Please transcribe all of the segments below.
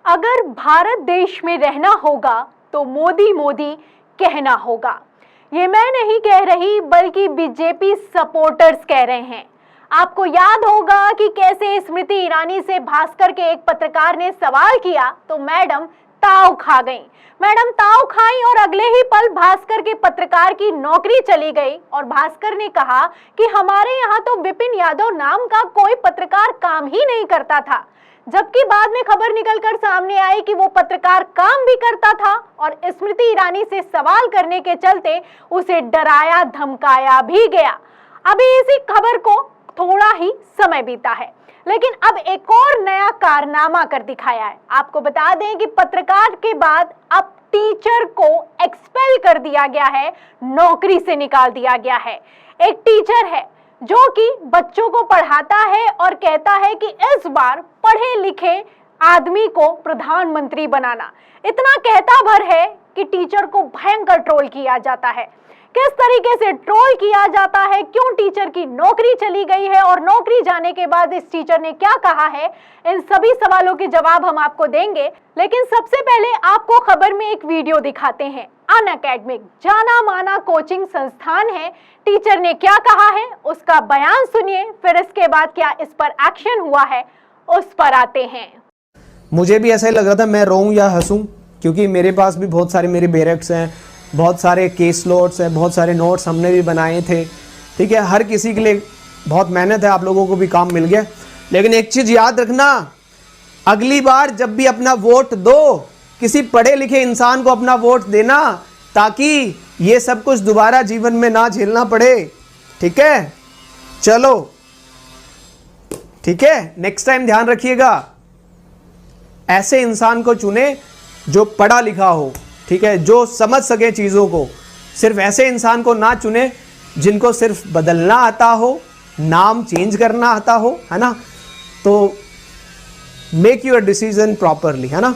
अगर भारत देश में रहना होगा तो मोदी मोदी कहना होगा। ये मैं नहीं कह रही बल्कि बीजेपी सपोर्टर्स कह रहे हैं। आपको याद होगा कि कैसे स्मृति ईरानी से भास्कर के एक पत्रकार ने सवाल किया तो मैडम ताव खा गई। मैडम ताव खाई और अगले ही पल भास्कर के पत्रकार की नौकरी चली गई और भास्कर ने कहा कि हमारे यहाँ तो विपिन यादव नाम का कोई पत्रकार काम ही नहीं करता था। जबकि बाद में खबर निकलकर सामने आई कि वो पत्रकार काम भी करता था और स्मृति ईरानी से सवाल करने के चलते उसे डराया धमकाया भी गया। अभी इसी खबर को थोड़ा ही समय बीता है, लेकिन अब एक और नया कारनामा कर दिखाया है। आपको बता दें कि पत्रकार के बाद अब टीचर को एक्सपेल कर दिया गया है, नौकरी से निकाल दिया गया है। एक टीचर है जो कि बच्चों को पढ़ाता है और कहता है कि इस बार पढ़े लिखे आदमी को प्रधानमंत्री बनाना। इतना कहता भर है कि टीचर को भयंकर ट्रोल किया जाता है। किस तरीके से ट्रोल किया जाता है, क्यों टीचर की नौकरी चली गई है और नौकरी जाने के बाद इस टीचर ने क्या कहा है, इन सभी सवालों के जवाब हम आपको देंगे। लेकिन सबसे पहले आपको खबर में एक वीडियो दिखाते हैं। अनअकैडमिक जाना माना कोचिंग संस्थान है, टीचर ने क्या कहा है उसका बयान सुनिए, फिर इसके बाद क्या इस पर एक्शन हुआ है उस पर आते हैं। मुझे भी ऐसा ही लग रहा था मैं रोऊं या हंसूं, क्योंकि मेरे पास भी बहुत सारे मेरे बैरक्स हैं, बहुत सारे केस नोट्स हैं, बहुत सारे नोट्स हमने भी बनाए थे। ठीक है, हर किसी के लिए बहुत मेहनत है, आप लोगों को भी काम मिल गया। लेकिन एक चीज़ याद रखना, अगली बार जब भी अपना वोट दो, किसी पढ़े लिखे इंसान को अपना वोट देना, ताकि ये सब कुछ दोबारा जीवन में ना झेलना पड़े। ठीक है, चलो ठीक है, नेक्स्ट टाइम ध्यान रखिएगा, ऐसे इंसान को चुने जो पढ़ा लिखा हो। ठीक है, जो समझ सके चीज़ों को। सिर्फ ऐसे इंसान को ना चुने जिनको सिर्फ बदलना आता हो, नाम चेंज करना आता हो, है ना। तो मेक योर डिसीजन प्रॉपरली, है ना।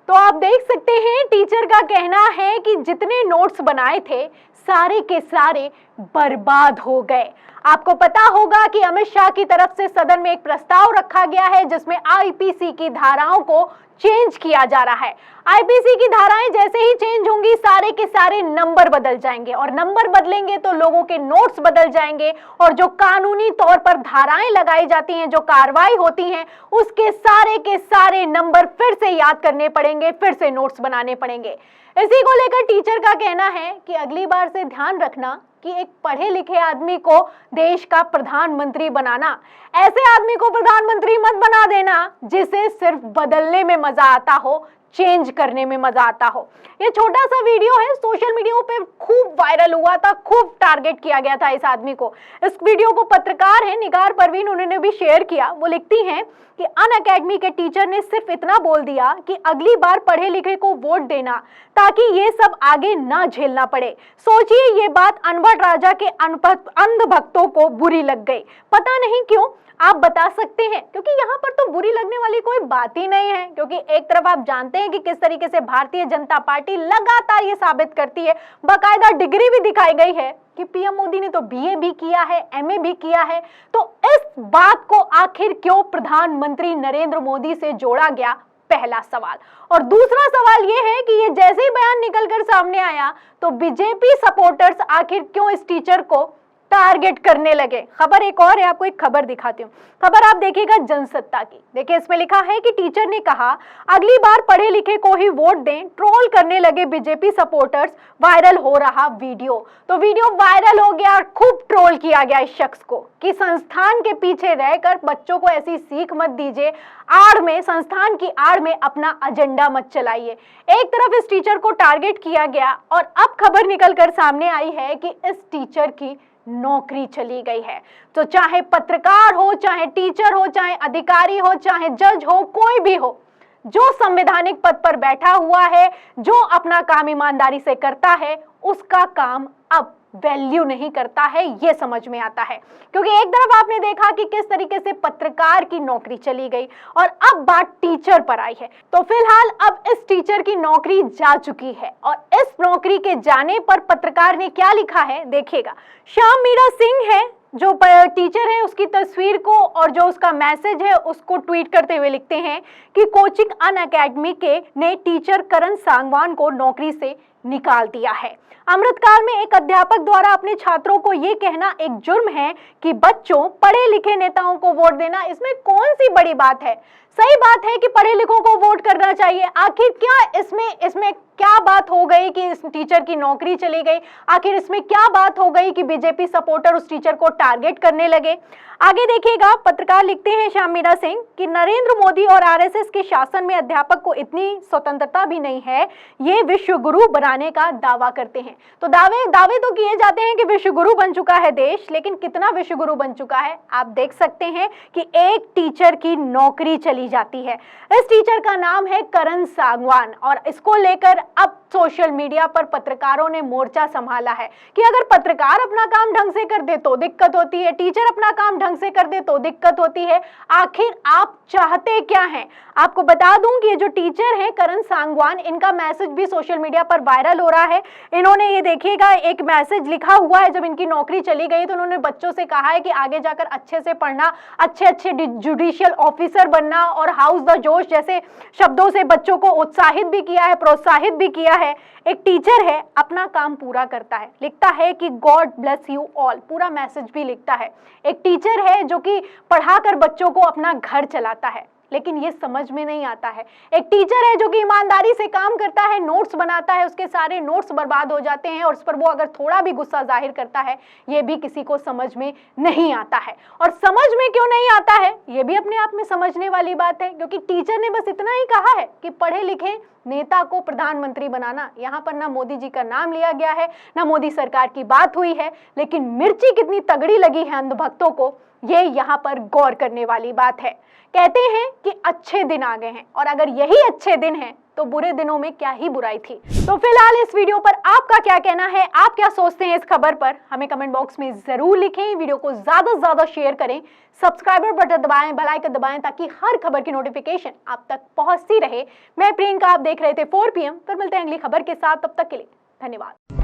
तो आप देख सकते हैं टीचर का कहना है कि जितने नोट्स बनाए थे सारे के सारे बर्बाद हो गए। आपको पता होगा कि अमित शाह की तरफ से सदन में एक प्रस्ताव रखा गया है जिसमें आईपीसी की धाराओं को चेंज किया जा रहा है। आईपीसी की धाराएं जैसे ही चेंज होंगी सारे के सारे नंबर बदल जाएंगे और नंबर बदलेंगे तो लोगों के नोट्स बदल जाएंगे और जो कानूनी तौर पर धाराएं लगाई जाती हैं, जो कार्रवाई होती हैं, उसके सारे के सारे नंबर फिर से याद करने पड़ेंगे, फिर से नोट्स बनाने पड़ेंगे। इसी को लेकर टीचर का कहना है कि अगली बार से ध्यान रखना कि एक पढ़े लिखे आदमी को देश का प्रधानमंत्री बनाना, ऐसे आदमी को प्रधानमंत्री मत बना देना जिसे सिर्फ बदलने में मजा आता हो, चेंज करने में मजा आता हो। ये छोटा सा वीडियो है, सोशल मीडिया पे खूब वायरल हुआ था, खूब टारगेट किया गया था इस आदमी को। इस वीडियो को पत्रकार है निगार परवीन, उन्होंने भी शेयर किया। वो लिखती हैं कि अनअकैडमी के टीचर ने सिर्फ इतना बोल दिया कि अगली बार पढ़े लिखे को वोट देना ताकि ये सब आगे ना झेलना पड़े। सोचिए ये बात अनवड़ राजा के अंध भक्तों को बुरी लग गई। पता नहीं क्यों, आप बता सकते हैं, क्योंकि यहाँ पर तो बुरी लगने वाली कोई बात ही नहीं है। क्योंकि एक तरफ आप जानते हैं कि किस तरीके से भारतीय जनता पार्टी लगातार ये साबित करती है, बाकायदा डिग्री भी दिखाई गई है कि पीएम मोदी ने तो बीए भी किया है, एमए भी किया है। तो इस बात को आखिर क्यों प्रधानमंत्री नरेंद्र मोदी से जोड़ा गया, पहला सवाल। और दूसरा सवाल ये है कि ये जैसे ही बयान निकलकर सामने आया तो बीजेपी सपोर्टर्स आखिर क्यों इस टीचर को टारगेट करने लगे। खबर एक और है, आपको एक खबर दिखाती हूँ। खबर आप देखिएगा जनसत्ता की। देखिए इसमें लिखा है कि टीचर ने कहा अगली बार पढ़े लिखे को ही वोट दें, ट्रोल करने लगे बीजेपी सपोर्टर्स, वायरल हो रहा वीडियो। तो वीडियो वायरल हो गया और खूब ट्रोल किया गया इस शख्स को कि संस्थान के पीछे रहकर बच्चों को ऐसी सीख मत दीजिए, आड़ में, संस्थान की आड़ में अपना एजेंडा मत चलाइए। एक तरफ इस टीचर को टारगेट किया गया और अब खबर निकलकर सामने आई है कि इस टीचर की नौकरी चली गई है। तो चाहे पत्रकार हो, चाहे टीचर हो, चाहे अधिकारी हो, चाहे जज हो, कोई भी हो, जो संवैधानिक पद पर बैठा हुआ है, जो अपना काम ईमानदारी से करता है, उसका काम अब वैल्यू नहीं करता है, ये समझ में आता है। क्योंकि एक तरफ आपने देखा कि किस तरीके से पत्रकार की नौकरी चली गई और अब बात टीचर पर आई है। तो फिलहाल अब इस टीचर की नौकरी जा चुकी है और इस नौकरी के जाने पर पत्रकार ने क्या लिखा है देखिएगा। श्याम मीरा सिंह है जो टीचर है उसकी तस्वीर को और जो उसका मैसेज है उसको ट्वीट करते हुए लिखते हैं कि कोचिंग अनअकैडमी के ने टीचर करण सांगवान को नौकरी से निकाल दिया है। अमृतकाल में एक अध्यापक द्वारा अपने छात्रों को यह कहना एक जुर्म है कि बच्चों पढ़े लिखे नेताओं को वोट देना, इसमें कौन सी बड़ी बात है। सही बात है कि पढ़े लिखों को वोट करना चाहिए। आखिर क्या इसमें क्या बात हो गई कि इस टीचर की नौकरी चली गई? आखिर इसमें क्या बात हो गई कि बीजेपी सपोर्टर उस टीचर को टारगेट करने लगे? आगे देखिएगा, पत्रकार लिखते हैं श्याम मीरा सिंह कि नरेंद्र मोदी और आरएसएस के शासन में अध्यापक को इतनी स्वतंत्रता भी नहीं है, ये विश्व गुरु बनाने का दावा करते हैं। तो दावे तो किए जाते हैं कि विश्व गुरु बन चुका है देश, लेकिन कितना विश्व गुरु बन चुका है आप देख सकते हैं कि एक टीचर की नौकरी चली जाती है। इस टीचर का नाम है करण सांगवान और इसको लेकर अब सोशल मीडिया पर पत्रकारों ने मोर्चा संभाला है कि अगर पत्रकार अपना काम ढंग से कर दे तो दिक्कत होती है, टीचर अपना काम ढंग से कर दे तो दिक्कत होती है। आखिर आप चाहते क्या हैं? आपको बता दूं कि ये जो टीचर हैं करण सांगवान, इनका मैसेज भी सोशल मीडिया पर वायरल हो रहा है। इन्होंने ये देखिएगा एक मैसेज लिखा हुआ है, जब इनकी नौकरी चली गई तो उन्होंने बच्चों से कहा है कि आगे जाकर अच्छे से पढ़ना, अच्छे जुडिशियल ऑफिसर बनना और हाउस द जोश जैसे शब्दों से बच्चों को उत्साहित भी किया है, प्रोत्साहित भी किया है। एक टीचर है, अपना काम पूरा करता है, लिखता है कि गॉड ब्लेस यू ऑल, पूरा मैसेज भी लिखता है। एक टीचर है जो कि पढ़ाकर बच्चों को अपना घर चलाता है, लेकिन ये समझ में नहीं आता है। एक टीचर है जो कि ईमानदारी से काम करता है, नोट्स बनाता है, उसके सारे नोट्स बर्बाद हो जाते हैं और उस पर वो अगर थोड़ा भी गुस्सा जाहिर करता है, ये भी किसी को समझ में नहीं आता है। और समझ में क्यों नहीं आता है, ये भी अपने आप में समझने वाली बात है, क्योंकि टीचर ने बस इतना ही कहा है कि पढ़े लिखे नेता को प्रधानमंत्री बनाना। यहाँ पर ना मोदी जी का नाम लिया गया है, ना मोदी सरकार की बात हुई है, लेकिन मिर्ची कितनी तगड़ी लगी है अंधभक्तों को, ये यहाँ पर गौर करने वाली बात है। कहते हैं कि अच्छे दिन आ गए हैं, और अगर यही अच्छे दिन हैं तो बुरे दिनों में क्या ही बुराई थी। तो फिलहाल इस वीडियो पर आपका क्या कहना है, आप क्या सोचते हैं इस खबर पर, हमें कमेंट बॉक्स में जरूर लिखें। वीडियो को ज्यादा से ज्यादा शेयर करें, सब्सक्राइबर बटन दबाएं, बेल आइकन दबाएं ताकि हर खबर की नोटिफिकेशन आप तक पहुंचती रहे। मैं प्रियंका, आप देख रहे थे 4 PM। फिर मिलते हैं अगली खबर के साथ, तब तक के लिए धन्यवाद।